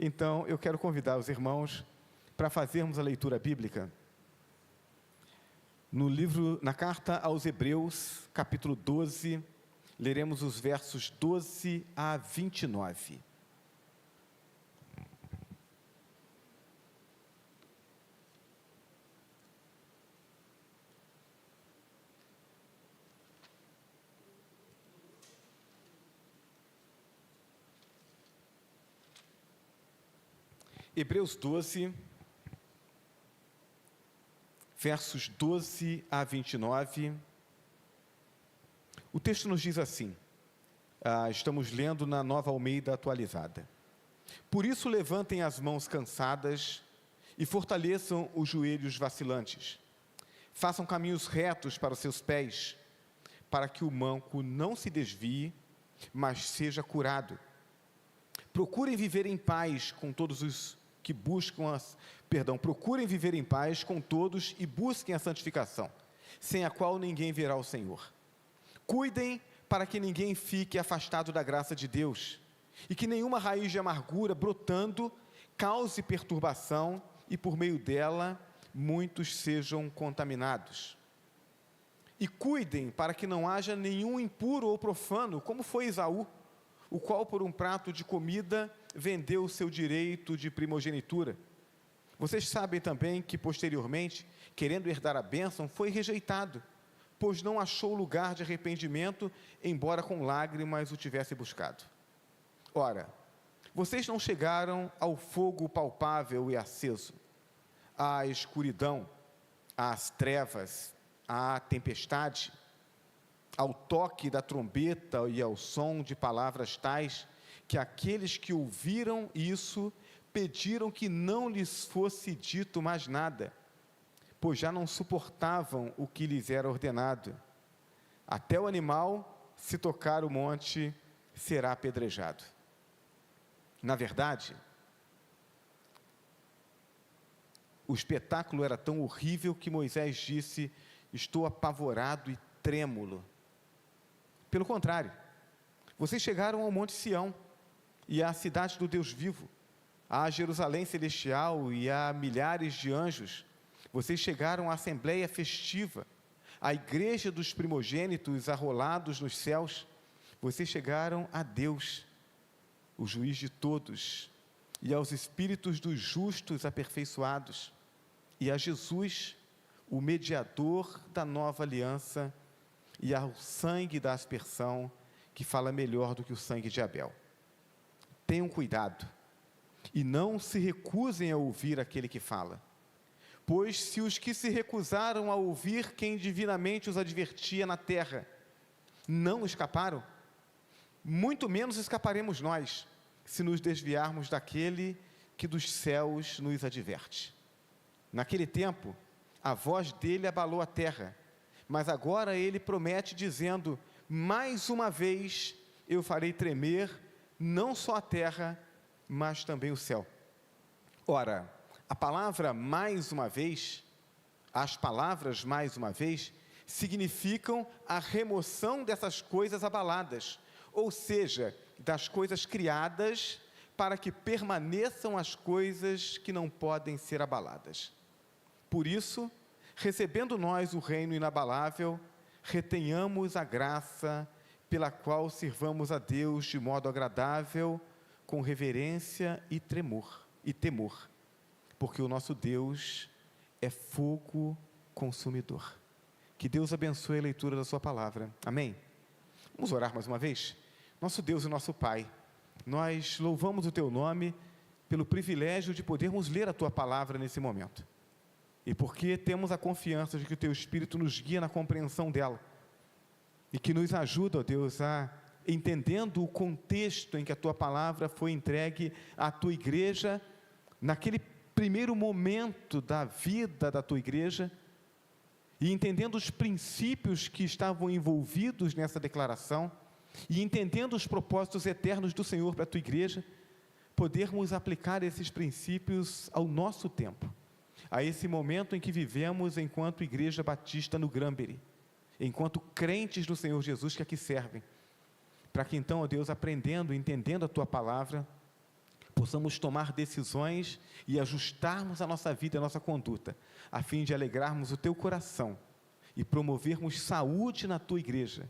Então, eu quero convidar os irmãos para fazermos a leitura bíblica na carta aos Hebreus, capítulo 12, leremos os versos 12 a 29. Hebreus 12, versos 12 a 29, o texto nos diz assim, estamos lendo na Nova Almeida atualizada: por isso levantem as mãos cansadas e fortaleçam os joelhos vacilantes, façam caminhos retos para os seus pés, para que o manco não se desvie, mas seja curado. Procurem viver em paz com todos os que procurem viver em paz com todos e busquem a santificação, sem a qual ninguém verá o Senhor. Cuidem para que ninguém fique afastado da graça de Deus, e que nenhuma raiz de amargura brotando cause perturbação, e por meio dela muitos sejam contaminados. E cuidem para que não haja nenhum impuro ou profano, como foi Esaú, o qual por um prato de comida vendeu o seu direito de primogenitura. Vocês sabem também que posteriormente, querendo herdar a bênção, foi rejeitado, pois não achou lugar de arrependimento, embora com lágrimas o tivesse buscado. Ora, vocês não chegaram ao fogo palpável e aceso, à escuridão, às trevas, à tempestade, ao toque da trombeta e ao som de palavras tais, que aqueles que ouviram isso pediram que não lhes fosse dito mais nada, pois já não suportavam o que lhes era ordenado. Até o animal, se tocar o monte, será apedrejado. Na verdade, o espetáculo era tão horrível que Moisés disse: estou apavorado e trêmulo. Pelo contrário, vocês chegaram ao Monte Sião, e à cidade do Deus vivo, à Jerusalém celestial e a milhares de anjos. Vocês chegaram à assembleia festiva, à igreja dos primogênitos arrolados nos céus. Vocês chegaram a Deus, o juiz de todos, e aos espíritos dos justos aperfeiçoados, e a Jesus, o mediador da nova aliança, e ao sangue da aspersão, que fala melhor do que o sangue de Abel. Tenham cuidado, e não se recusem a ouvir aquele que fala, pois se os que se recusaram a ouvir quem divinamente os advertia na terra, não escaparam, muito menos escaparemos nós, se nos desviarmos daquele que dos céus nos adverte. Naquele tempo, a voz dele abalou a terra, mas agora ele promete dizendo: mais uma vez eu farei tremer não só a terra, mas também o céu. Ora, a palavra mais uma vez, as palavras mais uma vez, significam a remoção dessas coisas abaladas, ou seja, das coisas criadas, para que permaneçam as coisas que não podem ser abaladas. Por isso, recebendo nós o reino inabalável, retenhamos a graça pela qual sirvamos a Deus de modo agradável, com reverência e temor, porque o nosso Deus é fogo consumidor. Que Deus abençoe a leitura da sua palavra. Amém? Vamos orar mais uma vez? Nosso Deus e nosso Pai, nós louvamos o teu nome pelo privilégio de podermos ler a tua palavra nesse momento. E porque temos a confiança de que o teu Espírito nos guia na compreensão dela. E que nos ajuda, ó Deus, entendendo o contexto em que a tua palavra foi entregue à tua igreja, naquele primeiro momento da vida da tua igreja, e entendendo os princípios que estavam envolvidos nessa declaração, e entendendo os propósitos eternos do Senhor para a tua igreja, podermos aplicar esses princípios ao nosso tempo, a esse momento em que vivemos enquanto Igreja Batista no Granbury, enquanto crentes do Senhor Jesus que aqui servem, para que então, ó Deus, aprendendo, entendendo a tua palavra, possamos tomar decisões e ajustarmos a nossa vida e a nossa conduta, a fim de alegrarmos o teu coração e promovermos saúde na tua igreja,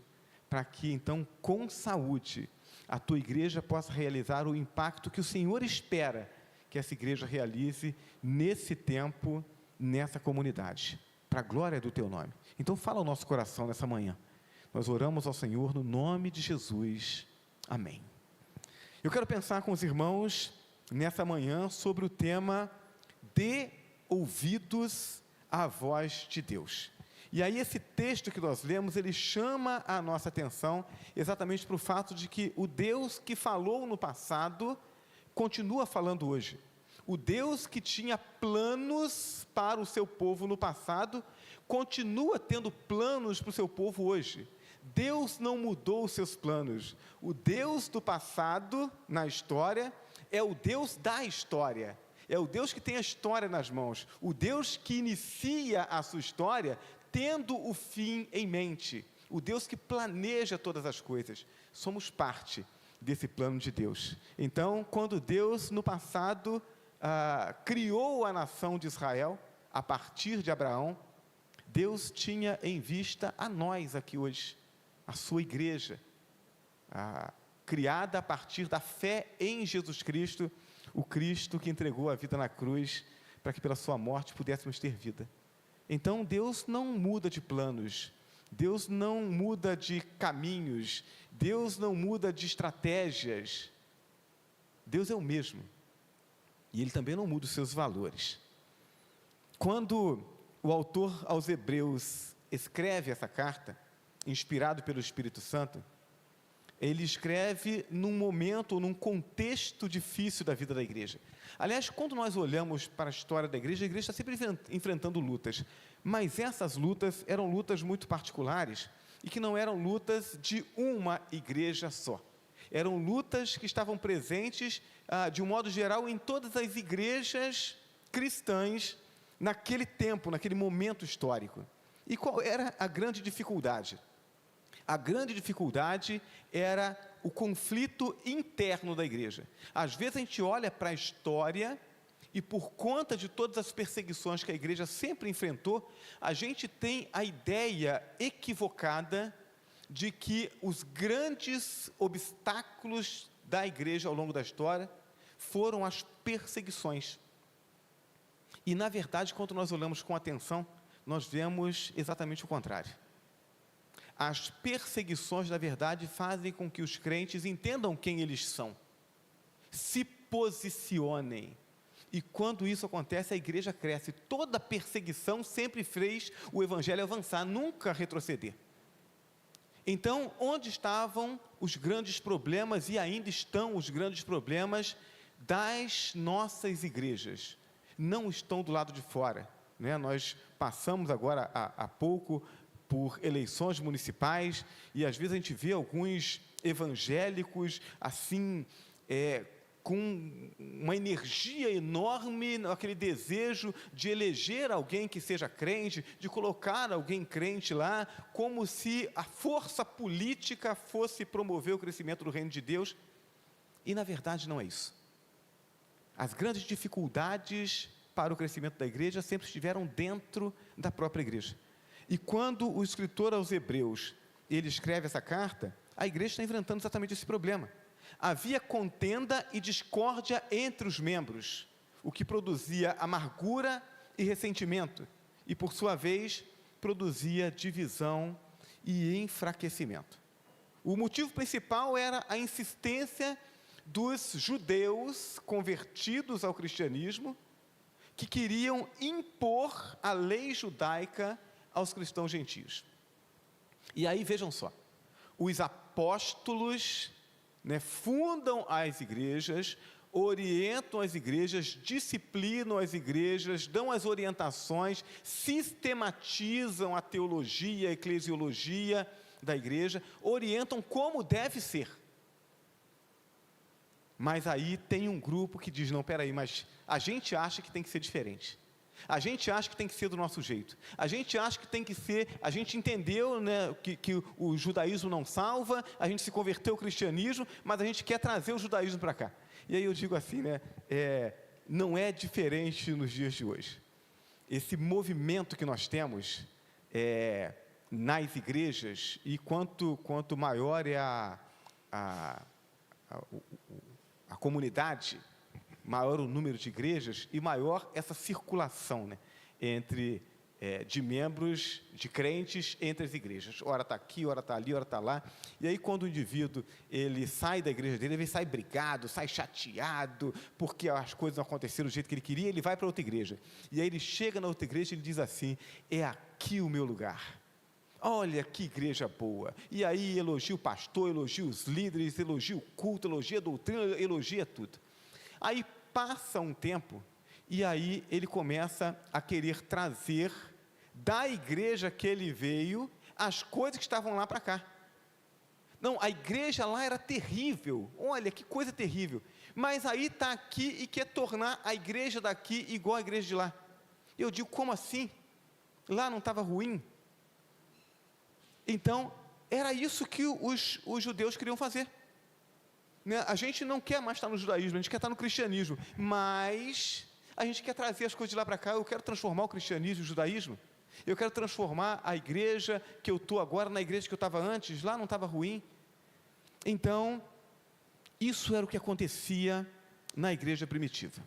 para que então, com saúde, a tua igreja possa realizar o impacto que o Senhor espera que essa igreja realize nesse tempo, nessa comunidade, para a glória do teu nome. Então fala ao nosso coração nessa manhã. Nós oramos ao Senhor no nome de Jesus. Amém. Eu quero pensar com os irmãos nessa manhã sobre o tema: dê ouvidos à voz de Deus. E aí esse texto que nós lemos, ele chama a nossa atenção exatamente para o fato de que o Deus que falou no passado, continua falando hoje. O Deus que tinha planos para o seu povo no passado, continua tendo planos para o seu povo hoje. Deus não mudou os seus planos. O Deus do passado, na história, é o Deus da história. É o Deus que tem a história nas mãos. O Deus que inicia a sua história, tendo o fim em mente. O Deus que planeja todas as coisas. Somos parte desse plano de Deus. Então, quando Deus, no passado, criou a nação de Israel, a partir de Abraão, Deus tinha em vista a nós aqui hoje, a sua igreja, criada a partir da fé em Jesus Cristo, o Cristo que entregou a vida na cruz, para que pela sua morte pudéssemos ter vida. Então Deus não muda de planos, Deus não muda de caminhos, Deus não muda de estratégias. Deus é o mesmo, e Ele também não muda os seus valores. Quando o autor aos Hebreus escreve essa carta, inspirado pelo Espírito Santo, ele escreve num momento, ou num contexto difícil da vida da igreja. Aliás, quando nós olhamos para a história da igreja está sempre enfrentando lutas, mas essas lutas eram lutas muito particulares, e que não eram lutas de uma igreja só. Eram lutas que estavam presentes, de um modo geral, em todas as igrejas cristãs, naquele tempo, naquele momento histórico. E qual era a grande dificuldade? A grande dificuldade era o conflito interno da igreja. Às vezes a gente olha para a história e, por conta de todas as perseguições que a igreja sempre enfrentou, a gente tem a ideia equivocada de que os grandes obstáculos da igreja ao longo da história foram as perseguições. E, na verdade, quando nós olhamos com atenção, nós vemos exatamente o contrário. As perseguições, na verdade, fazem com que os crentes entendam quem eles são, se posicionem, e quando isso acontece, a igreja cresce. Toda perseguição sempre fez o evangelho avançar, nunca retroceder. Então, onde estavam os grandes problemas, e ainda estão os grandes problemas das nossas igrejas? Não estão do lado de fora, né? Nós passamos agora há pouco por eleições municipais, e às vezes a gente vê alguns evangélicos assim, com uma energia enorme, aquele desejo de eleger alguém que seja crente, de colocar alguém crente lá, como se a força política fosse promover o crescimento do reino de Deus, e na verdade não é isso. As grandes dificuldades para o crescimento da igreja sempre estiveram dentro da própria igreja. E quando o escritor aos Hebreus, ele escreve essa carta, a igreja está enfrentando exatamente esse problema. Havia contenda e discórdia entre os membros, o que produzia amargura e ressentimento, e por sua vez, produzia divisão e enfraquecimento. O motivo principal era a insistência dos judeus convertidos ao cristianismo, que queriam impor a lei judaica aos cristãos gentios. E aí vejam só, os apóstolos, fundam as igrejas, orientam as igrejas, disciplinam as igrejas, dão as orientações, sistematizam a teologia, a eclesiologia da igreja, orientam como deve ser. Mas aí tem um grupo que diz: não, peraí, mas a gente acha que tem que ser diferente. A gente acha que tem que ser do nosso jeito. A gente acha que tem que ser... A gente entendeu, que o judaísmo não salva, a gente se converteu ao cristianismo, mas a gente quer trazer o judaísmo para cá. E aí eu digo assim, né, não é diferente nos dias de hoje. Esse movimento que nós temos nas igrejas, e quanto maior é a comunidade, maior o número de igrejas e maior essa circulação, né, de membros, de crentes entre as igrejas. Ora está aqui, ora está ali, ora está lá. E aí, quando o indivíduo ele sai da igreja dele, ele sai brigado, sai chateado, porque as coisas não aconteceram do jeito que ele queria, ele vai para outra igreja. E aí ele chega na outra igreja e ele diz assim: é aqui o meu lugar. Olha que igreja boa. E aí elogia o pastor, elogia os líderes, elogia o culto, elogia a doutrina, elogia tudo. Aí passa um tempo, e aí ele começa a querer trazer da igreja que ele veio as coisas que estavam lá para cá. Não, a igreja lá era terrível, olha que coisa terrível, mas aí está aqui e quer tornar a igreja daqui igual a igreja de lá. Eu digo, como assim? Lá não estava ruim? Então, era isso que os judeus queriam fazer. A gente não quer mais estar no judaísmo, a gente quer estar no cristianismo, mas a gente quer trazer as coisas de lá para cá. Eu quero transformar o cristianismo e o judaísmo, eu quero transformar a igreja que eu estou agora na igreja que eu estava antes, lá não estava ruim. Então, isso era o que acontecia na igreja primitiva.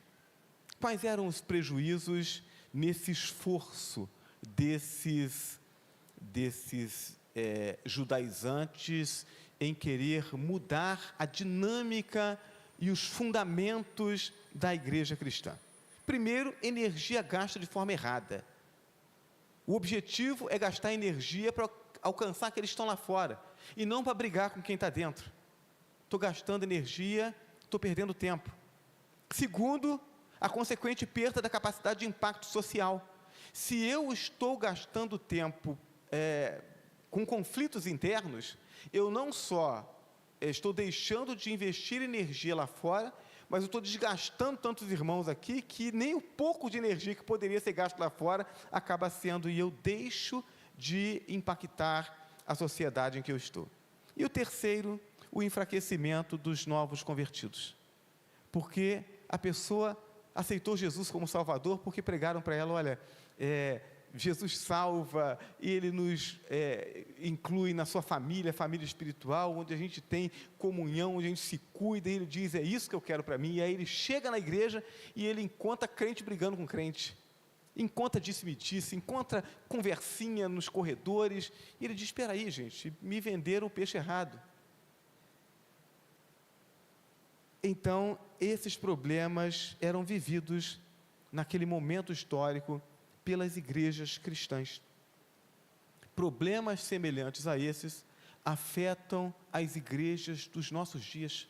Quais eram os prejuízos nesse esforço desses judaizantes em querer mudar a dinâmica e os fundamentos da igreja cristã? Primeiro, energia gasta de forma errada. O objetivo é gastar energia para alcançar aqueles que estão lá fora, e não para brigar com quem está dentro. Estou gastando energia, estou perdendo tempo. Segundo, a consequente perda da capacidade de impacto social. Se eu estou gastando tempo com conflitos internos, eu não só estou deixando de investir energia lá fora, mas eu estou desgastando tantos irmãos aqui, que nem o pouco de energia que poderia ser gasto lá fora, acaba sendo, e eu deixo de impactar a sociedade em que eu estou. E o terceiro, o enfraquecimento dos novos convertidos, porque a pessoa aceitou Jesus como Salvador, porque pregaram para ela, olha, Jesus salva, e Ele nos inclui na sua família espiritual, onde a gente tem comunhão, onde a gente se cuida, e Ele diz, é isso que eu quero para mim. E aí ele chega na igreja, e ele encontra crente brigando com crente, encontra disse-me-disse, encontra conversinha nos corredores, e ele diz, espera aí gente, me venderam o peixe errado. Então, esses problemas eram vividos naquele momento histórico pelas igrejas cristãs. Problemas semelhantes a esses afetam as igrejas dos nossos dias.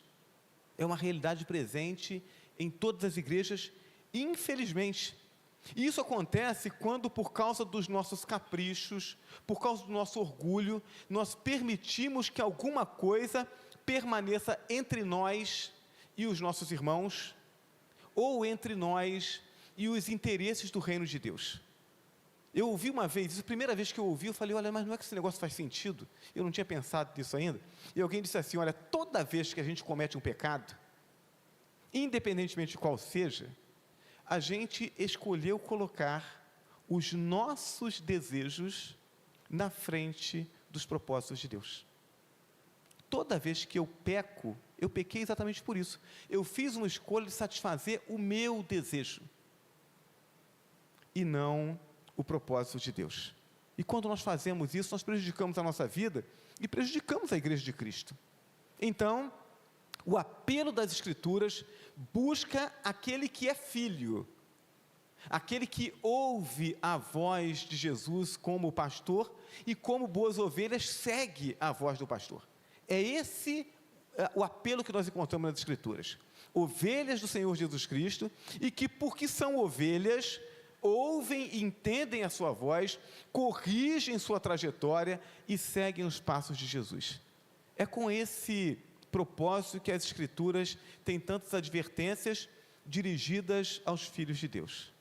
É uma realidade presente em todas as igrejas, infelizmente. E isso acontece quando, por causa dos nossos caprichos, por causa do nosso orgulho, nós permitimos que alguma coisa permaneça entre nós e os nossos irmãos, ou entre nós e os interesses do reino de Deus. Eu ouvi uma vez, isso a primeira vez que eu ouvi, eu falei, olha, mas não é que esse negócio faz sentido? Eu não tinha pensado nisso ainda. E alguém disse assim, olha, toda vez que a gente comete um pecado, independentemente de qual seja, a gente escolheu colocar os nossos desejos na frente dos propósitos de Deus. Toda vez que eu peco, eu pequei exatamente por isso. Eu fiz uma escolha de satisfazer o meu desejo, e não o propósito de Deus. E quando nós fazemos isso, nós prejudicamos a nossa vida e prejudicamos a igreja de Cristo. Então, o apelo das Escrituras busca aquele que é filho, aquele que ouve a voz de Jesus como pastor e, como boas ovelhas, segue a voz do pastor. É esse o apelo que nós encontramos nas Escrituras. Ovelhas do Senhor Jesus Cristo, e que, porque são ovelhas, ouvem e entendem a sua voz, corrigem sua trajetória e seguem os passos de Jesus. É com esse propósito que as Escrituras têm tantas advertências dirigidas aos filhos de Deus,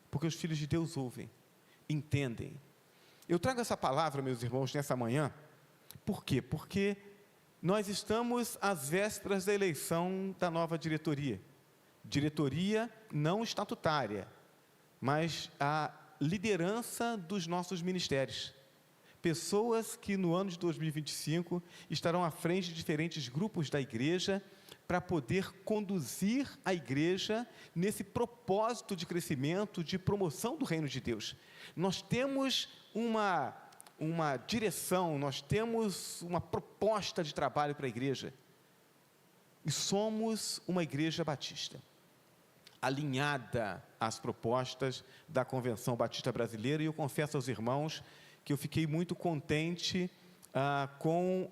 porque os filhos de Deus ouvem, entendem. Eu trago essa palavra, meus irmãos, nessa manhã, por quê? Porque Nós estamos às vésperas da eleição da nova diretoria. Diretoria não estatutária, mas a liderança dos nossos ministérios. Pessoas que no ano de 2025 estarão à frente de diferentes grupos da igreja para poder conduzir a igreja nesse propósito de crescimento, de promoção do reino de Deus. Nós temos uma direção, nós temos uma proposta de trabalho para a igreja. E somos uma igreja batista, alinhada às propostas da Convenção Batista Brasileira, e eu confesso aos irmãos que eu fiquei muito contente com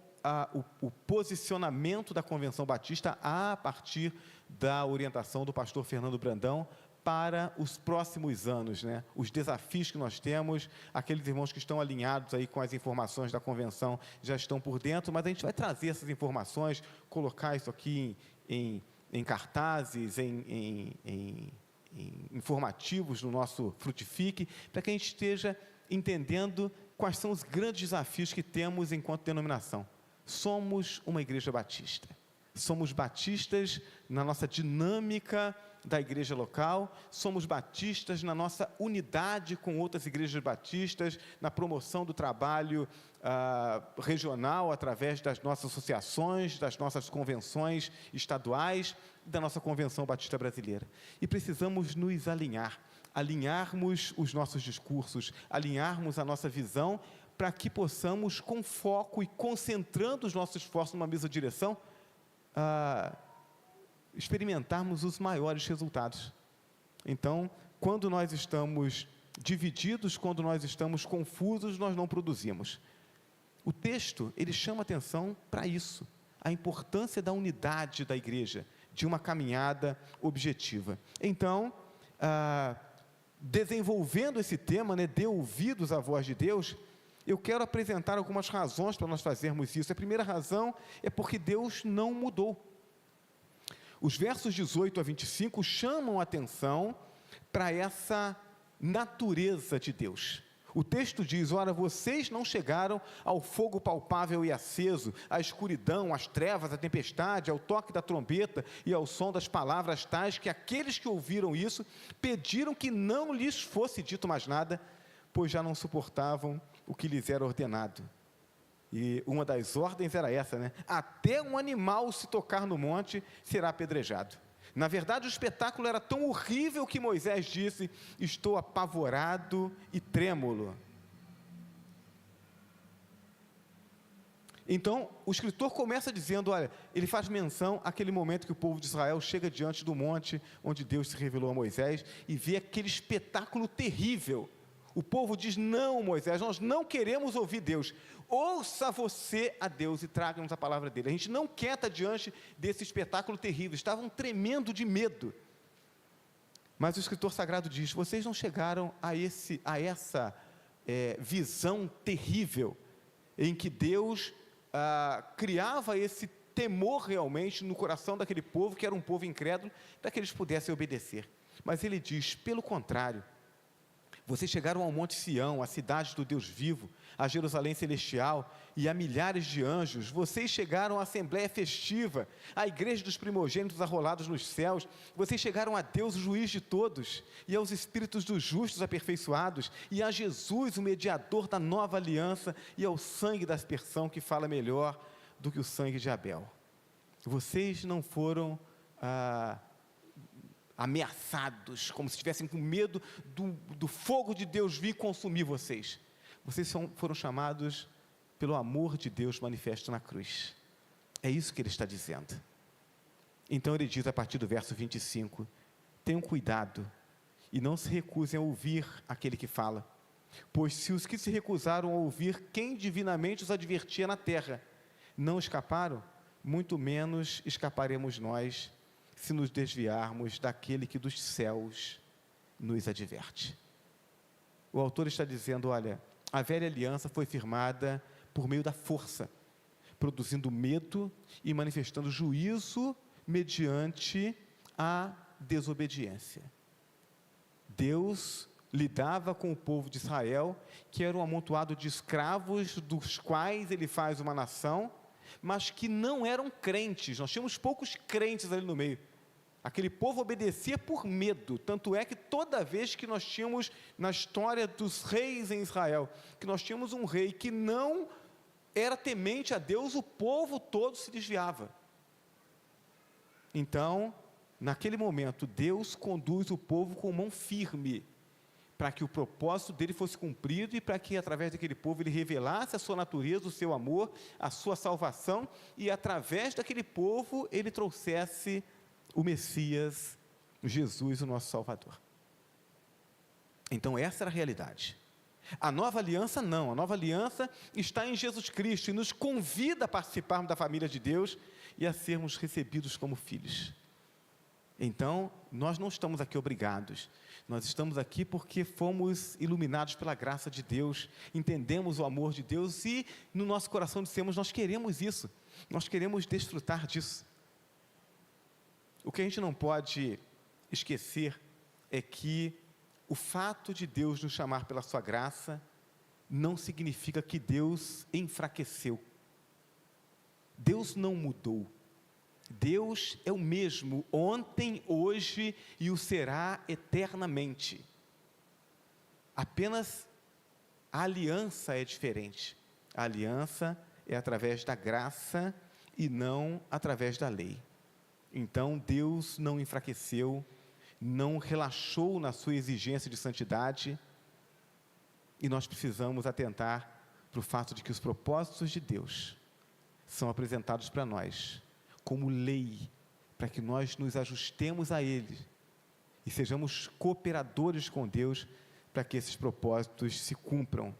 o posicionamento da Convenção Batista a partir da orientação do pastor Fernando Brandão para os próximos anos, né? Os desafios que nós temos, aqueles irmãos que estão alinhados aí com as informações da Convenção já estão por dentro, mas a gente vai trazer essas informações, colocar isso aqui em cartazes, em informativos no nosso Frutifique, para que a gente esteja entendendo quais são os grandes desafios que temos enquanto denominação. Somos uma igreja batista. Somos batistas na nossa dinâmica da igreja local, somos batistas na nossa unidade com outras igrejas batistas, na promoção do trabalho regional, através das nossas associações, das nossas convenções estaduais, da nossa Convenção Batista Brasileira. E precisamos nos alinharmos os nossos discursos, alinharmos a nossa visão, para que possamos, com foco e concentrando os nossos esforços numa mesma direção, experimentarmos os maiores resultados. Então, quando nós estamos divididos, quando nós estamos confusos, nós não produzimos. O texto, ele chama atenção para isso, a importância da unidade da igreja, de uma caminhada objetiva. Então, desenvolvendo esse tema, né, dê ouvidos à voz de Deus, eu quero apresentar algumas razões para nós fazermos isso. A primeira razão é porque Deus não mudou. Os versos 18 a 25 chamam a atenção para essa natureza de Deus. O texto diz: ora, vocês não chegaram ao fogo palpável e aceso, à escuridão, às trevas, à tempestade, ao toque da trombeta e ao som das palavras tais que aqueles que ouviram isso pediram que não lhes fosse dito mais nada, pois já não suportavam o que lhes era ordenado. E uma das ordens era essa, né? Até um animal se tocar no monte será apedrejado. Na verdade, o espetáculo era tão horrível que Moisés disse: estou apavorado e trêmulo. Então, o escritor começa dizendo, olha, ele faz menção àquele momento que o povo de Israel chega diante do monte onde Deus se revelou a Moisés e vê aquele espetáculo terrível. O povo diz: não, Moisés, nós não queremos ouvir Deus, ouça você a Deus e traga-nos a palavra dele. A gente não quer estar diante desse espetáculo terrível. Estavam tremendo de medo. Mas o escritor sagrado diz: vocês não chegaram a essa visão terrível, em que Deus criava esse temor realmente no coração daquele povo, que era um povo incrédulo, para que eles pudessem obedecer. Mas ele diz: pelo contrário, vocês chegaram ao Monte Sião, a cidade do Deus vivo, a Jerusalém celestial e a milhares de anjos. Vocês chegaram à assembleia festiva, à igreja dos primogênitos arrolados nos céus. Vocês chegaram a Deus, o juiz de todos, e aos espíritos dos justos aperfeiçoados, e a Jesus, o mediador da nova aliança, e ao sangue da aspersão, que fala melhor do que o sangue de Abel. Vocês não foram ameaçados, como se estivessem com medo do fogo de Deus vir consumir vocês. Vocês foram chamados pelo amor de Deus manifesto na cruz. É isso que ele está dizendo. Então ele diz a partir do verso 25, tenham cuidado e não se recusem a ouvir aquele que fala, pois se os que se recusaram a ouvir quem divinamente os advertia na terra não escaparam, muito menos escaparemos nós, se nos desviarmos daquele que dos céus nos adverte. O autor está dizendo, olha, a velha aliança foi firmada por meio da força, produzindo medo e manifestando juízo mediante a desobediência. Deus lidava com o povo de Israel, que era um amontoado de escravos, dos quais ele faz uma nação, mas que não eram crentes. Nós tínhamos poucos crentes ali no meio. Aquele povo obedecia por medo, tanto é que toda vez que nós tínhamos, na história dos reis em Israel, que nós tínhamos um rei que não era temente a Deus, o povo todo se desviava. Então, naquele momento, Deus conduz o povo com mão firme, para que o propósito dele fosse cumprido e para que, através daquele povo, ele revelasse a sua natureza, o seu amor, a sua salvação, e através daquele povo, ele trouxesse o Messias, Jesus, o nosso Salvador. Então, essa era a realidade. A nova aliança não, a nova aliança está em Jesus Cristo e nos convida a participarmos da família de Deus e a sermos recebidos como filhos. Então, nós não estamos aqui obrigados, nós estamos aqui porque fomos iluminados pela graça de Deus, entendemos o amor de Deus e no nosso coração dissemos, nós queremos isso, nós queremos desfrutar disso. O que a gente não pode esquecer é que o fato de Deus nos chamar pela sua graça não significa que Deus enfraqueceu. Deus não mudou. Deus é o mesmo ontem, hoje e o será eternamente. Apenas a aliança é diferente. A aliança é através da graça e não através da lei. Então, Deus não enfraqueceu, não relaxou na sua exigência de santidade, e nós precisamos atentar para o fato de que os propósitos de Deus são apresentados para nós como lei, para que nós nos ajustemos a Ele e sejamos cooperadores com Deus para que esses propósitos se cumpram.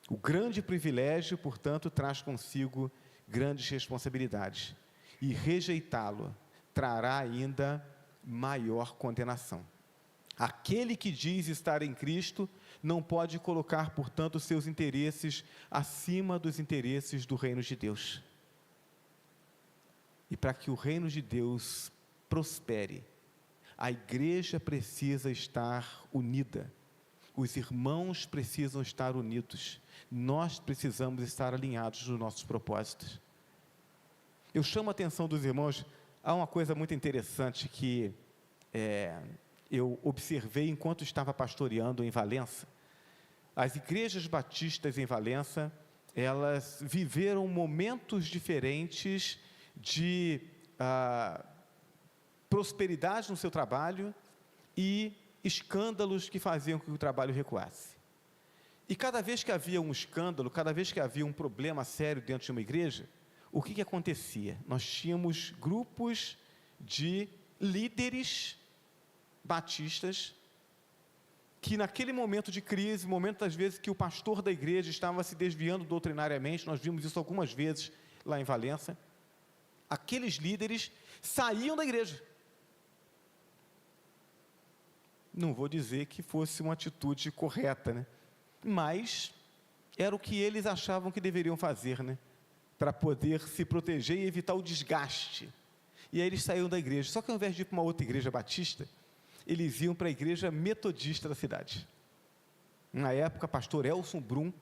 O grande privilégio, portanto, traz consigo grandes responsabilidades. E rejeitá-lo trará ainda maior condenação. Aquele que diz estar em Cristo não pode colocar, portanto, seus interesses acima dos interesses do reino de Deus. E para que o reino de Deus prospere, a igreja precisa estar unida, os irmãos precisam estar unidos, nós precisamos estar alinhados nos nossos propósitos. Eu chamo a atenção dos irmãos a uma coisa muito interessante que eu observei enquanto estava pastoreando em Valença. As igrejas batistas em Valença, elas viveram momentos diferentes de prosperidade no seu trabalho e escândalos que faziam com que o trabalho recuasse. E cada vez que havia um escândalo, cada vez que havia um problema sério dentro de uma igreja, o que acontecia? Nós tínhamos grupos de líderes batistas que naquele momento de crise, momento às vezes que o pastor da igreja estava se desviando doutrinariamente, nós vimos isso algumas vezes lá em Valença, aqueles líderes saíam da igreja. Não vou dizer que fosse uma atitude correta, né? Mas era o que eles achavam que deveriam fazer, né? Para poder se proteger e evitar o desgaste. E aí eles saíram da igreja. Só que ao invés de ir para uma outra igreja batista, eles iam para a igreja metodista da cidade. Na época, pastor Elson Brum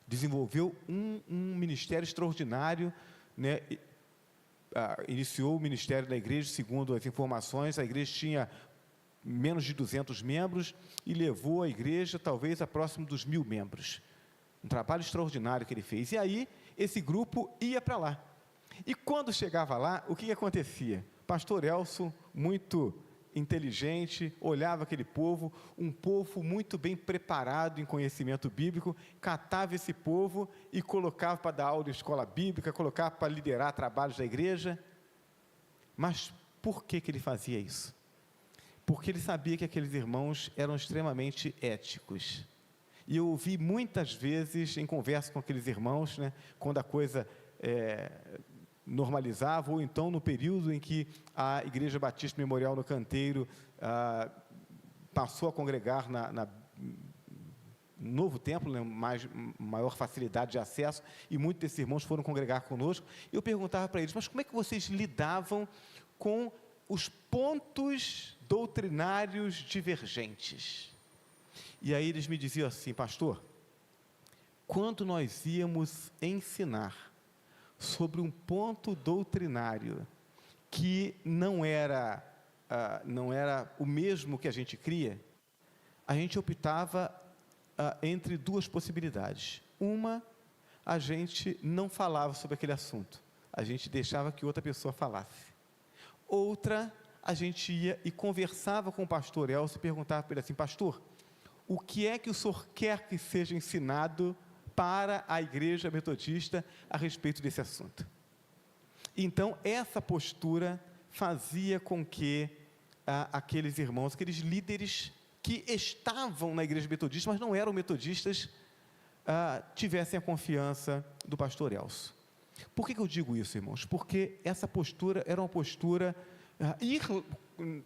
desenvolveu um ministério extraordinário, né? Iniciou o ministério da igreja, segundo as informações, a igreja tinha menos de 200 membros e levou a igreja talvez a próximo dos 1.000 membros. Um trabalho extraordinário que ele fez. E aí, esse grupo ia para lá. E quando chegava lá, o que acontecia? Pastor Elson, muito inteligente, olhava aquele povo, um povo muito bem preparado em conhecimento bíblico, catava esse povo e colocava para dar aula em escola bíblica, colocava para liderar trabalhos da igreja. Mas por que ele fazia isso? Porque ele sabia que aqueles irmãos eram extremamente éticos. E eu ouvi muitas vezes, em conversa com aqueles irmãos, né, quando a coisa normalizava, ou então no período em que a Igreja Batista Memorial no Canteiro passou a congregar no novo templo, né, maior facilidade de acesso, e muitos desses irmãos foram congregar conosco. Eu perguntava para eles, mas como é que vocês lidavam com os pontos doutrinários divergentes? E aí eles me diziam assim, pastor, quando nós íamos ensinar sobre um ponto doutrinário que não era o mesmo que a gente cria, a gente optava entre duas possibilidades. Uma, a gente não falava sobre aquele assunto, a gente deixava que outra pessoa falasse. Outra, a gente ia e conversava com o pastor Elcio e perguntava para ele assim: pastor, o que é que o senhor quer que seja ensinado para a igreja metodista a respeito desse assunto? Então, essa postura fazia com que aqueles irmãos, aqueles líderes que estavam na igreja metodista, mas não eram metodistas, tivessem a confiança do pastor Elcio. Por que eu digo isso, irmãos? Porque essa postura era uma postura, ir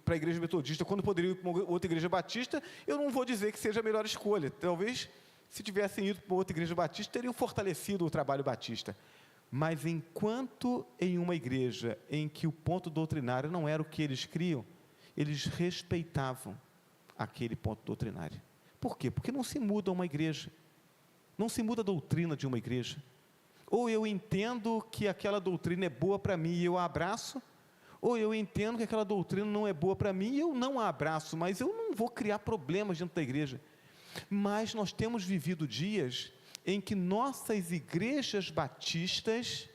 para a igreja metodista, quando poderia ir para outra igreja batista, eu não vou dizer que seja a melhor escolha. Talvez, se tivessem ido para outra igreja batista, teriam fortalecido o trabalho batista. Mas enquanto em uma igreja em que o ponto doutrinário não era o que eles criam, eles respeitavam aquele ponto doutrinário. Por quê? Porque não se muda uma igreja, não se muda a doutrina de uma igreja. Ou eu entendo que aquela doutrina é boa para mim e eu a abraço, ou eu entendo que aquela doutrina não é boa para mim e eu não a abraço, mas eu não vou criar problemas dentro da igreja. Mas nós temos vivido dias em que nossas igrejas batistas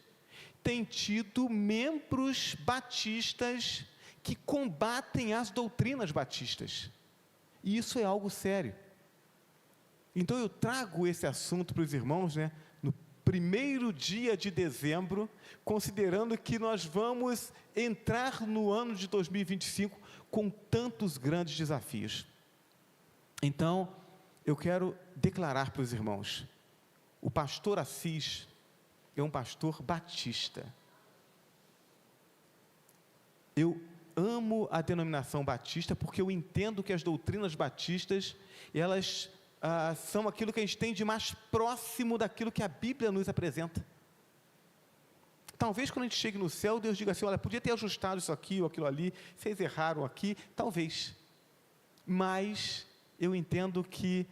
têm tido membros batistas que combatem as doutrinas batistas, e isso é algo sério. Então eu trago esse assunto para os irmãos, no primeiro dia de dezembro, considerando que nós vamos entrar no ano de 2025 com tantos grandes desafios. Então, eu quero declarar para os irmãos: o pastor Assis é um pastor batista. Eu amo a denominação batista porque eu entendo que as doutrinas batistas, elas são aquilo que a gente tem de mais próximo daquilo que a Bíblia nos apresenta. Talvez quando a gente chegue no céu, Deus diga assim: olha, podia ter ajustado isso aqui ou aquilo ali, vocês erraram aqui, talvez. Mas eu entendo que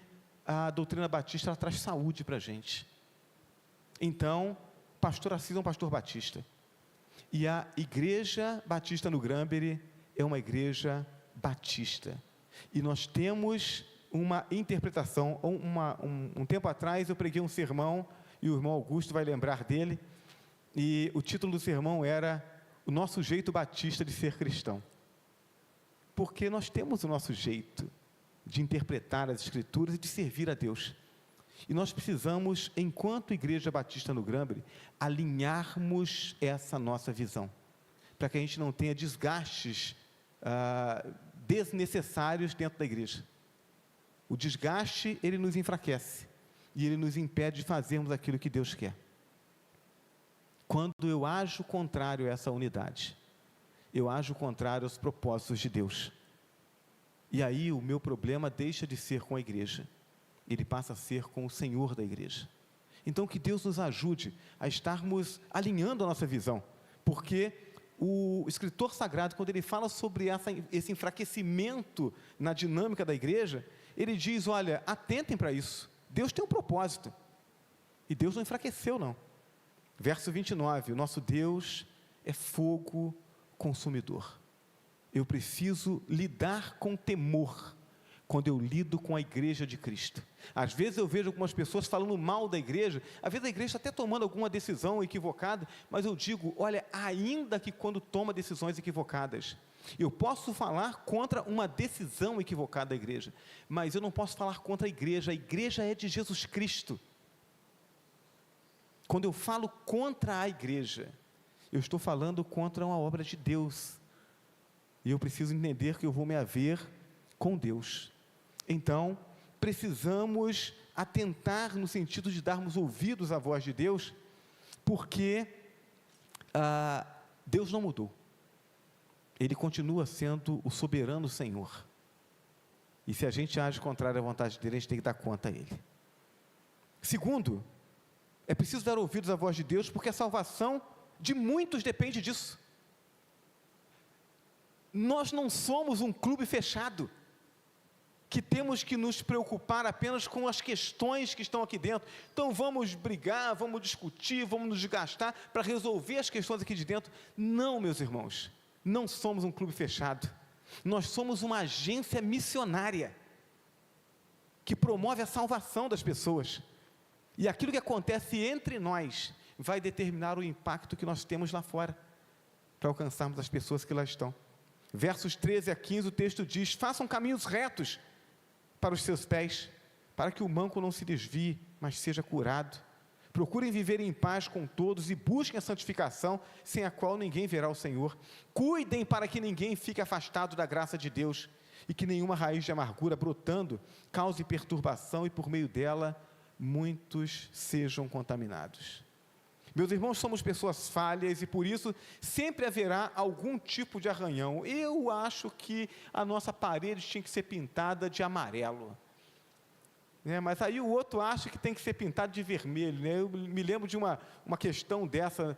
a doutrina batista, ela traz saúde para a gente. Então, pastor Assis é um pastor batista. E a igreja batista no Granbury é uma igreja batista. E nós temos uma interpretação. Um tempo atrás eu preguei um sermão, e o irmão Augusto vai lembrar dele, e o título do sermão era O Nosso Jeito Batista de Ser Cristão. Porque nós temos o nosso jeito de interpretar as Escrituras e de servir a Deus. E nós precisamos, enquanto Igreja Batista no Granbury, alinharmos essa nossa visão, para que a gente não tenha desgastes desnecessários dentro da igreja. O desgaste, ele nos enfraquece, e ele nos impede de fazermos aquilo que Deus quer. Quando eu ajo contrário a essa unidade, eu ajo contrário aos propósitos de Deus. E aí o meu problema deixa de ser com a igreja, ele passa a ser com o Senhor da igreja. Então que Deus nos ajude a estarmos alinhando a nossa visão, porque o escritor sagrado, quando ele fala sobre esse enfraquecimento na dinâmica da igreja, ele diz: olha, atentem para isso, Deus tem um propósito, e Deus não enfraqueceu não. Verso 29, o nosso Deus é fogo consumidor. Eu preciso lidar com temor quando eu lido com a igreja de Cristo. Às vezes eu vejo algumas pessoas falando mal da igreja, às vezes a igreja está até tomando alguma decisão equivocada, mas eu digo: olha, ainda que quando toma decisões equivocadas, eu posso falar contra uma decisão equivocada da igreja, mas eu não posso falar contra a igreja é de Jesus Cristo. Quando eu falo contra a igreja, eu estou falando contra uma obra de Deus, e eu preciso entender que eu vou me haver com Deus. Então, precisamos atentar no sentido de darmos ouvidos à voz de Deus, porque Deus não mudou, Ele continua sendo o soberano Senhor, e se a gente age contrário à vontade dEle, a gente tem que dar conta a Ele. Segundo, é preciso dar ouvidos à voz de Deus, porque a salvação de muitos depende disso. Nós não somos um clube fechado, que temos que nos preocupar apenas com as questões que estão aqui dentro. Então vamos brigar, vamos discutir, vamos nos desgastar para resolver as questões aqui de dentro. Não, meus irmãos, não somos um clube fechado. Nós somos uma agência missionária que promove a salvação das pessoas. E aquilo que acontece entre nós vai determinar o impacto que nós temos lá fora, para alcançarmos as pessoas que lá estão. Versos 13 a 15, o texto diz: façam caminhos retos para os seus pés, para que o manco não se desvie, mas seja curado. Procurem viver em paz com todos e busquem a santificação, sem a qual ninguém verá o Senhor. Cuidem para que ninguém fique afastado da graça de Deus, e que nenhuma raiz de amargura brotando cause perturbação, e por meio dela muitos sejam contaminados. Meus irmãos, somos pessoas falhas e por isso sempre haverá algum tipo de arranhão. Eu acho que a nossa parede tinha que ser pintada de amarelo, né? Mas aí o outro acha que tem que ser pintado de vermelho, né? Eu me lembro de uma questão dessa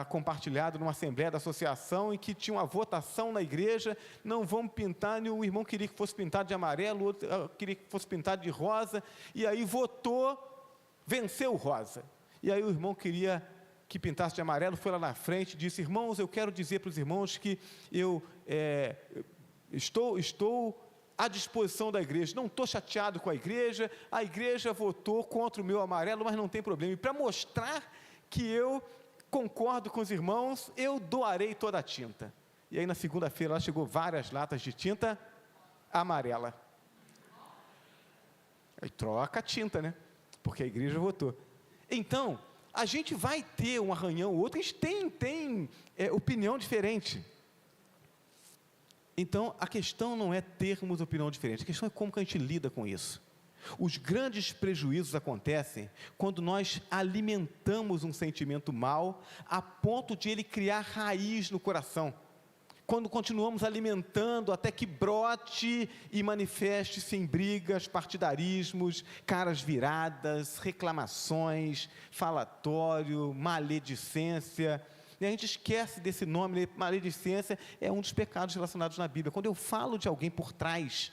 compartilhada numa assembleia da associação, em que tinha uma votação na igreja: não vamos pintar, e o irmão queria que fosse pintado de amarelo, o outro queria que fosse pintado de rosa, e aí votou, venceu o rosa. E aí o irmão queria que pintasse de amarelo, foi lá na frente e disse: irmãos, eu quero dizer para os irmãos que eu estou à disposição da igreja, não estou chateado com a igreja votou contra o meu amarelo, mas não tem problema, e para mostrar que eu concordo com os irmãos, eu doarei toda a tinta. E aí na segunda-feira lá chegou várias latas de tinta amarela. Aí troca a tinta, né? Porque a igreja votou. Então, a gente vai ter um arranhão ou outro, a gente tem opinião diferente. Então, a questão não é termos opinião diferente, a questão é como que a gente lida com isso. Os grandes prejuízos acontecem quando nós alimentamos um sentimento mau, a ponto de ele criar raiz no coração. Quando continuamos alimentando até que brote e manifeste-se em brigas, partidarismos, caras viradas, reclamações, falatório, maledicência. E a gente esquece desse nome. Maledicência é um dos pecados relacionados na Bíblia. Quando eu falo de alguém por trás,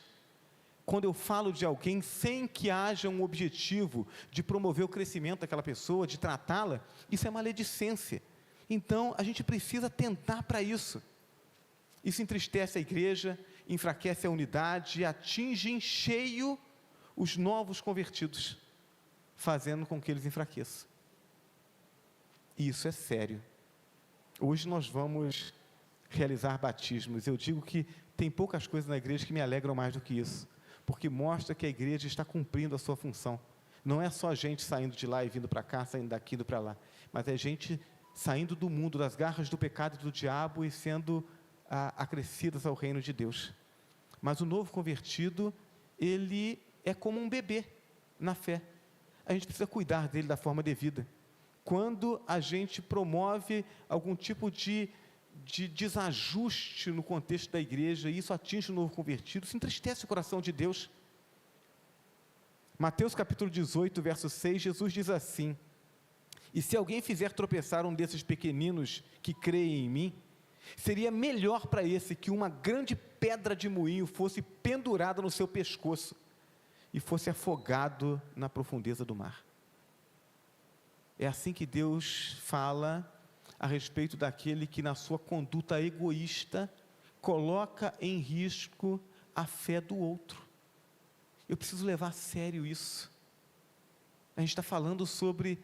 quando eu falo de alguém sem que haja um objetivo de promover o crescimento daquela pessoa, de tratá-la, isso é maledicência. Então, a gente precisa tentar para isso. Isso entristece a igreja, enfraquece a unidade e atinge em cheio os novos convertidos, fazendo com que eles enfraqueçam. E isso é sério. Hoje nós vamos realizar batismos. Eu digo que tem poucas coisas na igreja que me alegram mais do que isso, porque mostra que a igreja está cumprindo a sua função. Não é só gente saindo de lá e vindo para cá, saindo daqui e para lá, mas é gente saindo do mundo, das garras do pecado e do diabo, e sendo acrescidas ao reino de Deus. Mas o novo convertido, ele é como um bebê na fé. A gente precisa cuidar dele da forma devida. Quando a gente promove algum tipo de desajuste no contexto da igreja, e isso atinge o novo convertido, isso entristece o coração de Deus. Mateus capítulo 18, verso 6, Jesus diz assim: e se alguém fizer tropeçar um desses pequeninos que creem em mim, seria melhor para esse que uma grande pedra de moinho fosse pendurada no seu pescoço e fosse afogado na profundeza do mar. É assim que Deus fala a respeito daquele que na sua conduta egoísta coloca em risco a fé do outro. Eu preciso levar a sério isso. A gente está falando sobre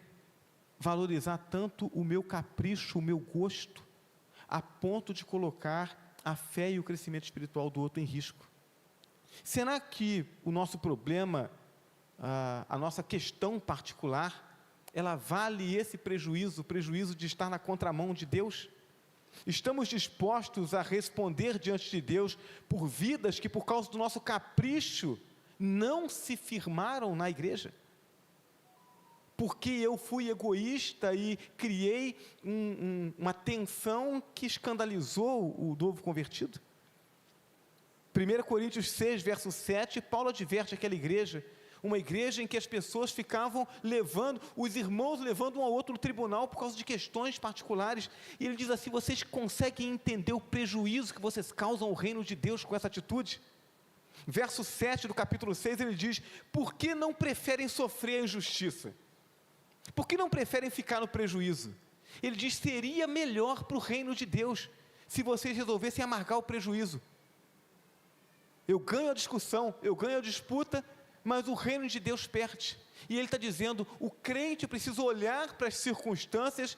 valorizar tanto o meu capricho, o meu gosto, a ponto de colocar a fé e o crescimento espiritual do outro em risco. Será que o nosso problema, a nossa questão particular, ela vale esse prejuízo, o prejuízo de estar na contramão de Deus? Estamos dispostos a responder diante de Deus por vidas que, por causa do nosso capricho, não se firmaram na igreja? Porque eu fui egoísta e criei uma tensão que escandalizou o novo convertido? 1 Coríntios 6, verso 7, Paulo adverte aquela igreja, uma igreja em que as pessoas ficavam os irmãos levando um ao outro no tribunal por causa de questões particulares, e ele diz assim: vocês conseguem entender o prejuízo que vocês causam ao reino de Deus com essa atitude? Verso 7 do capítulo 6, ele diz: por que não preferem sofrer a injustiça? Por que não preferem ficar no prejuízo? Ele diz: seria melhor para o reino de Deus, se vocês resolvessem amargar o prejuízo. Eu ganho a discussão, eu ganho a disputa, mas o reino de Deus perde. E ele está dizendo: o crente precisa olhar para as circunstâncias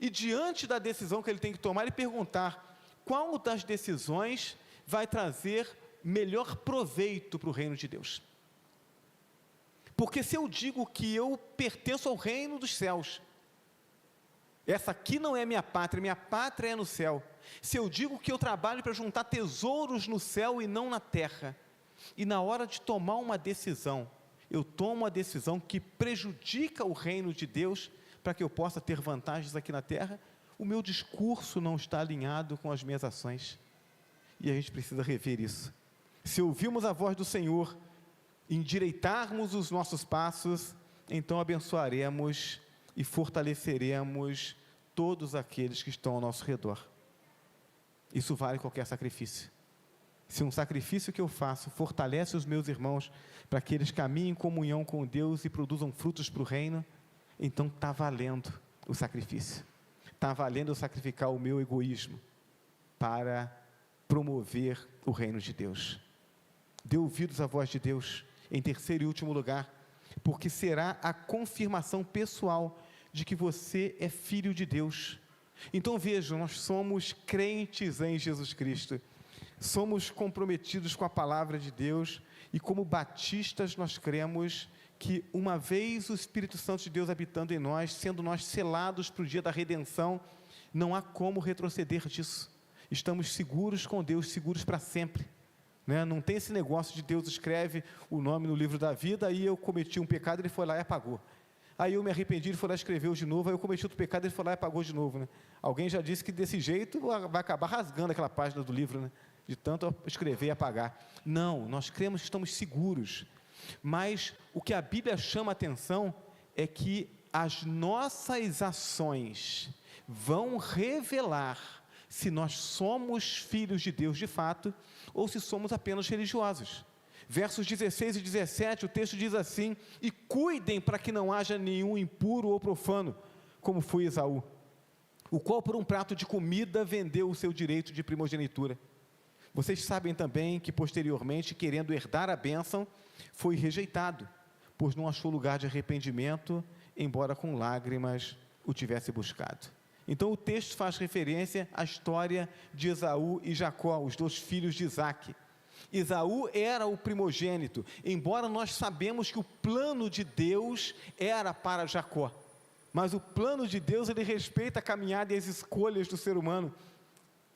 e, diante da decisão que ele tem que tomar, e perguntar: qual das decisões vai trazer melhor proveito para o reino de Deus? Porque se eu digo que eu pertenço ao reino dos céus, essa aqui não é minha pátria é no céu. Se eu digo que eu trabalho para juntar tesouros no céu e não na terra, e na hora de tomar uma decisão, eu tomo uma decisão que prejudica o reino de Deus, para que eu possa ter vantagens aqui na terra, o meu discurso não está alinhado com as minhas ações, e a gente precisa rever isso. Se ouvirmos a voz do Senhor, endireitarmos os nossos passos, então abençoaremos e fortaleceremos todos aqueles que estão ao nosso redor. Isso vale qualquer sacrifício. Se um sacrifício que eu faço fortalece os meus irmãos, para que eles caminhem em comunhão com Deus e produzam frutos para o reino, então está valendo o sacrifício. Está valendo eu sacrificar o meu egoísmo, para promover o reino de Deus. Dê ouvidos à voz de Deus. Em terceiro e último lugar, porque será a confirmação pessoal de que você é filho de Deus. Então vejam, nós somos crentes em Jesus Cristo, somos comprometidos com a palavra de Deus, e como batistas nós cremos que uma vez o Espírito Santo de Deus habitando em nós, sendo nós selados para o dia da redenção, não há como retroceder disso. Estamos seguros com Deus, seguros para sempre. Não tem esse negócio de Deus escreve o nome no livro da vida, aí eu cometi um pecado, ele foi lá e apagou. Aí eu me arrependi, ele foi lá e escreveu de novo, aí eu cometi outro pecado, ele foi lá e apagou de novo. Alguém já disse que desse jeito vai acabar rasgando aquela página do livro, de tanto escrever e apagar. Não, nós cremos que estamos seguros, mas o que a Bíblia chama a atenção é que as nossas ações vão revelar se nós somos filhos de Deus de fato, ou se somos apenas religiosos. Versos 16 e 17, o texto diz assim: e cuidem para que não haja nenhum impuro ou profano, como foi Esaú, o qual por um prato de comida vendeu o seu direito de primogenitura. Vocês sabem também que posteriormente, querendo herdar a bênção, foi rejeitado, pois não achou lugar de arrependimento, embora com lágrimas o tivesse buscado. Então o texto faz referência à história de Esaú e Jacó, os dois filhos de Isaque. Esaú era o primogênito, embora nós sabemos que o plano de Deus era para Jacó, mas o plano de Deus, ele respeita a caminhada e as escolhas do ser humano.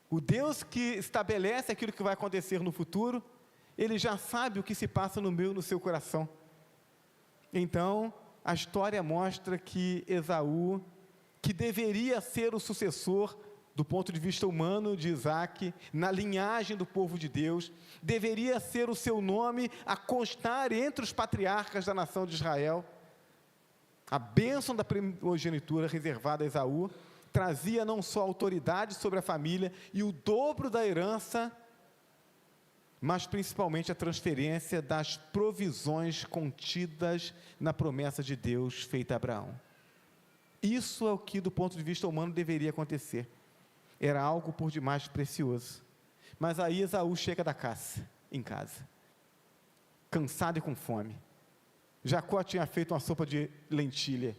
O Deus que estabelece aquilo que vai acontecer no futuro, ele já sabe o que se passa no meu e no seu coração. Então a história mostra que Esaú, que deveria ser o sucessor do ponto de vista humano de Isaque, na linhagem do povo de Deus, deveria ser o seu nome a constar entre os patriarcas da nação de Israel. A bênção da primogenitura reservada a Esaú trazia não só autoridade sobre a família e o dobro da herança, mas principalmente a transferência das provisões contidas na promessa de Deus feita a Abraão. Isso é o que, do ponto de vista humano, deveria acontecer. Era algo por demais precioso. Mas aí Esaú chega da caça, em casa, cansado e com fome. Jacó tinha feito uma sopa de lentilha,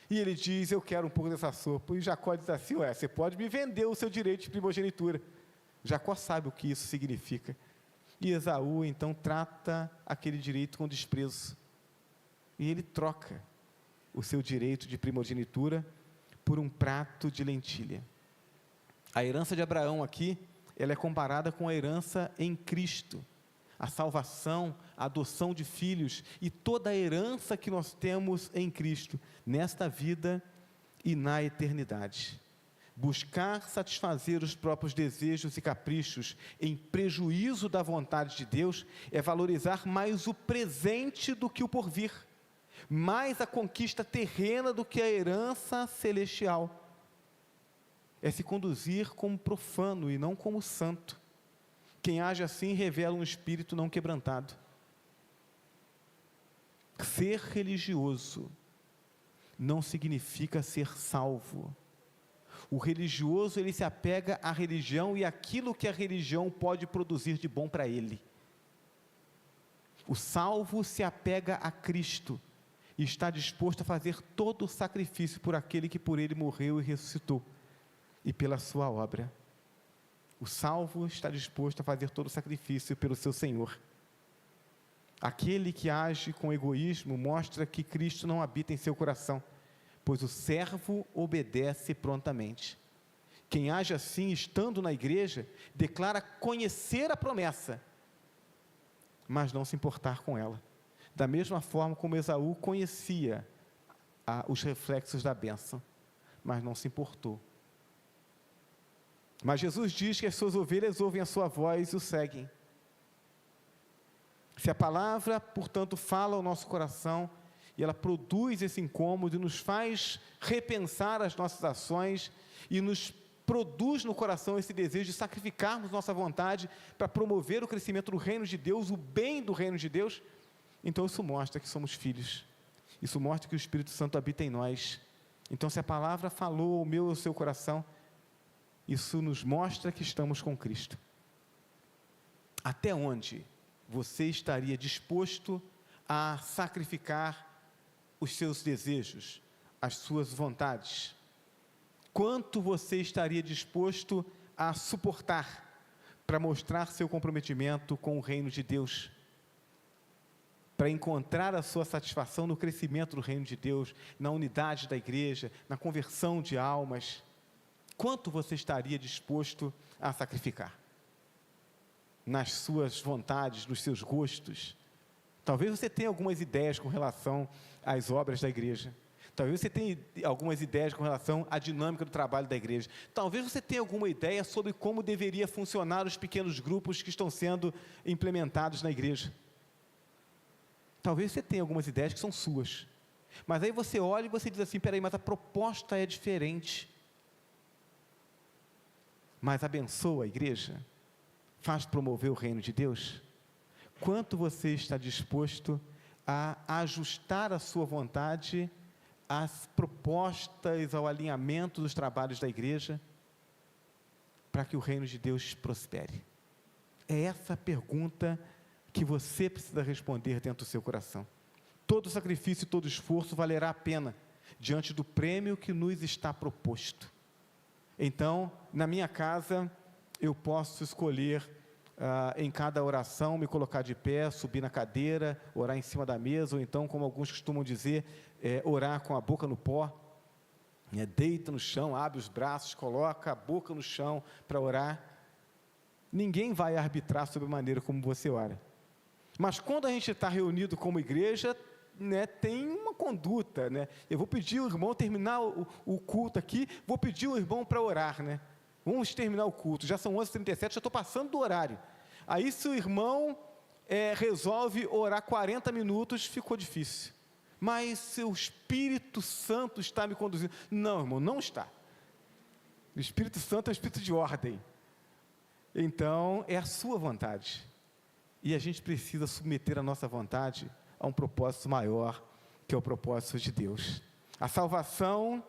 e ele diz: eu quero um pouco dessa sopa. E Jacó diz assim: você pode me vender o seu direito de primogenitura. Jacó sabe o que isso significa. E Esaú então trata aquele direito com desprezo, e ele troca o seu direito de primogenitura por um prato de lentilha. A herança de Abraão aqui, ela é comparada com a herança em Cristo, a salvação, a adoção de filhos e toda a herança que nós temos em Cristo, nesta vida e na eternidade. Buscar satisfazer os próprios desejos e caprichos em prejuízo da vontade de Deus é valorizar mais o presente do que o porvir, mais a conquista terrena do que a herança celestial. É se conduzir como profano e não como santo. Quem age assim revela um espírito não quebrantado. Ser religioso não significa ser salvo. O religioso, ele se apega à religião e àquilo que a religião pode produzir de bom para ele. O salvo se apega a Cristo e está disposto a fazer todo o sacrifício por aquele que por ele morreu e ressuscitou, e pela sua obra. O salvo está disposto a fazer todo o sacrifício pelo seu Senhor. Aquele que age com egoísmo mostra que Cristo não habita em seu coração, pois o servo obedece prontamente. Quem age assim, estando na igreja, declara conhecer a promessa, mas não se importar com ela, da mesma forma como Esaú conhecia os reflexos da bênção, mas não se importou. Mas Jesus diz que as suas ovelhas ouvem a sua voz e o seguem. Se a palavra, portanto, fala ao nosso coração, e ela produz esse incômodo, e nos faz repensar as nossas ações, e nos produz no coração esse desejo de sacrificarmos nossa vontade para promover o crescimento do reino de Deus, o bem do reino de Deus, então isso mostra que somos filhos, isso mostra que o Espírito Santo habita em nós. Então, se a palavra falou ao meu e ao seu coração, isso nos mostra que estamos com Cristo. Até onde você estaria disposto a sacrificar os seus desejos, as suas vontades? Quanto você estaria disposto a suportar para mostrar seu comprometimento com o reino de Deus? Para encontrar a sua satisfação no crescimento do reino de Deus, na unidade da igreja, na conversão de almas? Quanto você estaria disposto a sacrificar? Nas suas vontades, nos seus gostos? Talvez você tenha algumas ideias com relação às obras da igreja. Talvez você tenha algumas ideias com relação à dinâmica do trabalho da igreja. Talvez você tenha alguma ideia sobre como deveria funcionar os pequenos grupos que estão sendo implementados na igreja. Talvez você tenha algumas ideias que são suas. Mas aí você olha e você diz assim, peraí, mas a proposta é diferente. Mas abençoa a igreja? Faz promover o reino de Deus? Quanto você está disposto a ajustar a sua vontade às propostas, ao alinhamento dos trabalhos da igreja, para que o reino de Deus prospere? É essa a pergunta que você precisa responder dentro do seu coração. Todo sacrifício e todo esforço valerá a pena, diante do prêmio que nos está proposto. Então, na minha casa, eu posso escolher, em cada oração, me colocar de pé, subir na cadeira, orar em cima da mesa, ou então, como alguns costumam dizer, orar com a boca no pó, deita no chão, abre os braços, coloca a boca no chão para orar. Ninguém vai arbitrar sobre a maneira como você ora. Mas quando a gente está reunido como igreja, tem uma conduta, eu vou pedir o irmão terminar o culto aqui, vou pedir o irmão para orar, vamos terminar o culto, já são 11h37, já estou passando do horário. Aí se o irmão resolve orar 40 minutos, ficou difícil. Mas se o Espírito Santo está me conduzindo, não, irmão, não está. O Espírito Santo é um Espírito de ordem. Então, é a sua vontade. E a gente precisa submeter a nossa vontade a um propósito maior, que é o propósito de Deus. A salvação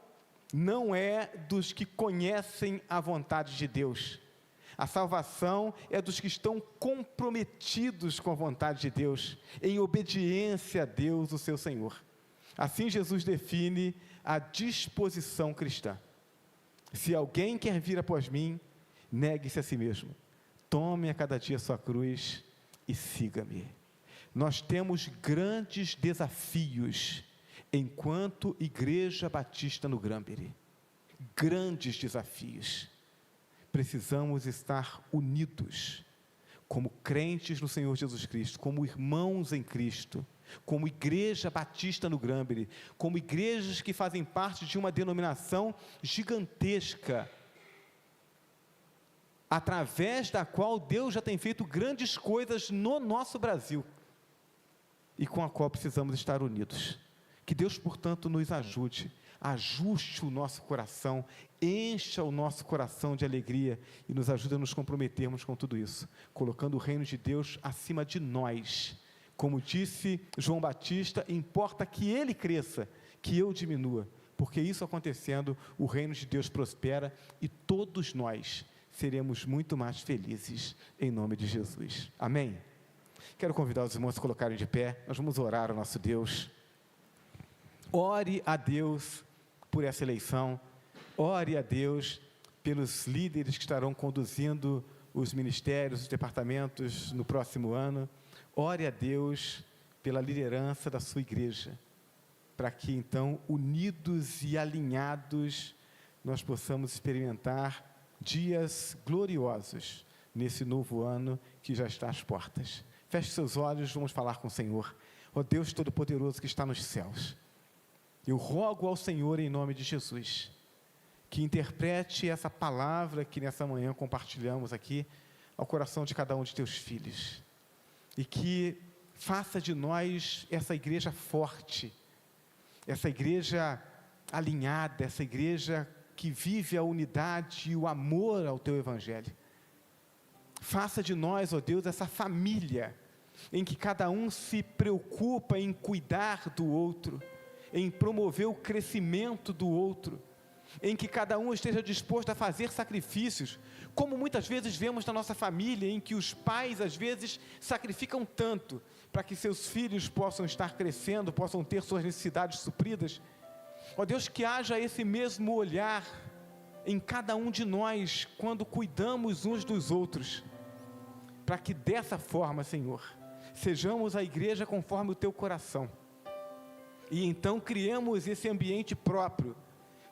não é dos que conhecem a vontade de Deus. A salvação é dos que estão comprometidos com a vontade de Deus, em obediência a Deus, o seu Senhor. Assim Jesus define a disposição cristã. Se alguém quer vir após mim, negue-se a si mesmo. Tome a cada dia a sua cruz e siga-me. Nós temos grandes desafios enquanto Igreja Batista no Granbury. Grandes desafios. Precisamos estar unidos, como crentes no Senhor Jesus Cristo, como irmãos em Cristo, como Igreja Batista no Granbury, como igrejas que fazem parte de uma denominação gigantesca, através da qual Deus já tem feito grandes coisas no nosso Brasil, e com a qual precisamos estar unidos. Que Deus, portanto, nos ajude ajuste o nosso coração, encha o nosso coração de alegria e nos ajude a nos comprometermos com tudo isso, colocando o reino de Deus acima de nós. Como disse João Batista, importa que ele cresça, que eu diminua, porque isso acontecendo, o reino de Deus prospera e todos nós seremos muito mais felizes, em nome de Jesus. Amém? Quero convidar os irmãos a se colocarem de pé, nós vamos orar ao nosso Deus. Ore a Deus por essa eleição, ore a Deus pelos líderes que estarão conduzindo os ministérios, os departamentos no próximo ano, ore a Deus pela liderança da sua igreja, para que então, unidos e alinhados, nós possamos experimentar dias gloriosos nesse novo ano que já está às portas. Feche seus olhos, vamos falar com o Senhor. Ó Deus Todo-Poderoso que está nos céus, eu rogo ao Senhor em nome de Jesus, que interprete essa palavra que nessa manhã compartilhamos aqui, ao coração de cada um de teus filhos, e que faça de nós essa igreja forte, essa igreja alinhada, essa igreja que vive a unidade e o amor ao teu evangelho. Faça de nós, ó Deus, essa família, em que cada um se preocupa em cuidar do outro, em promover o crescimento do outro, em que cada um esteja disposto a fazer sacrifícios, como muitas vezes vemos na nossa família, em que os pais às vezes sacrificam tanto, para que seus filhos possam estar crescendo, possam ter suas necessidades supridas. Ó Deus, que haja esse mesmo olhar em cada um de nós, quando cuidamos uns dos outros, para que dessa forma, Senhor, sejamos a igreja conforme o teu coração, e então criemos esse ambiente próprio,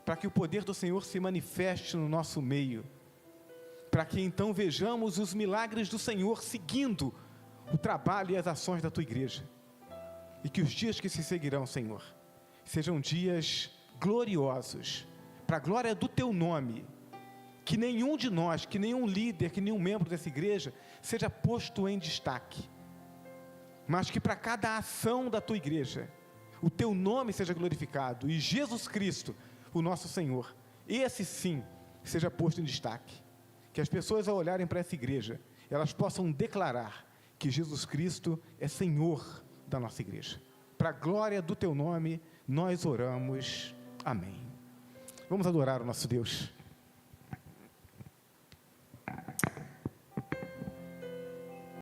para que o poder do Senhor se manifeste no nosso meio, para que então vejamos os milagres do Senhor seguindo o trabalho e as ações da tua igreja, e que os dias que se seguirão, Senhor, sejam dias gloriosos, para a glória do teu nome, que nenhum de nós, que nenhum líder, que nenhum membro dessa igreja, seja posto em destaque, mas que para cada ação da tua igreja, o teu nome seja glorificado, e Jesus Cristo, o nosso Senhor, esse sim, seja posto em destaque, que as pessoas ao olharem para essa igreja, elas possam declarar que Jesus Cristo é Senhor da nossa igreja. Para a glória do teu nome, nós oramos, amém. Vamos adorar o nosso Deus.